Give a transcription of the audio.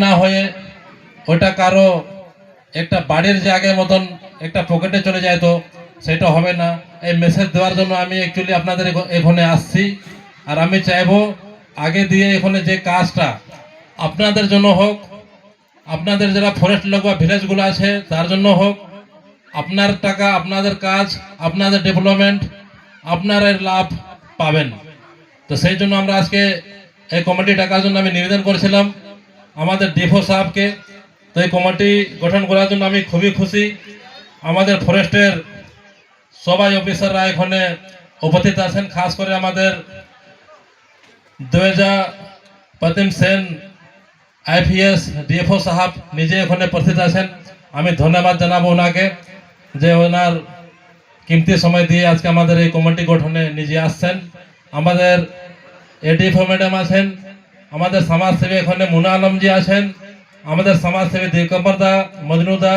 না হয়ে ওটা কারো একটা বাড়ির জায়গার মতন একটা পকেটে চলে যায়, তো সেটা হবে না। এই মেসেজ দেওয়ার জন্য আমি অ্যাকচুয়ালি আপনাদের এখানে আসছি। আর আমি চাইবো আগে দিয়ে এখানে যে কাজটা আপনাদের জন্য হোক, আপনাদের যারা ফরেস্ট লোক বা ভিলেজগুলো আছে তার জন্য হোক, আপনার টাকা, আপনাদের কাজ, আপনাদের ডেভেলপমেন্ট, আপনারা এর লাভ পাবেন। তো সেই জন্য আমরা আজকে এই কমিটি ডাকার জন্য আমি নিবেদন করেছিলাম আমাদের ডিফও সাহেবকে। তো এই কমিটি গঠন করার জন্য আমি খুবই খুশি। আমাদের ফরেস্টের সবাই অফিসাররা এখানে উপস্থিত আছেন, খাস করে আমাদের দোয়েজা প্রতিম সেন আইপিএস ডিএফও সাহেব নিজে এখানে উপস্থিত আছেন। আমি ধন্যবাদ জানাবো ওনাকে যে ওনার কিমতি সময় দিয়ে আজকে আমাদের এই কমিটি গঠনে নিজে আসছেন। আমাদের এডিএফও ম্যাডাম আছেন, আমাদের সমাজসেবী এখানে মুনা আলমজি আছেন, আমাদের সমাজসেবী দিগম্বর দা, মজনু দা,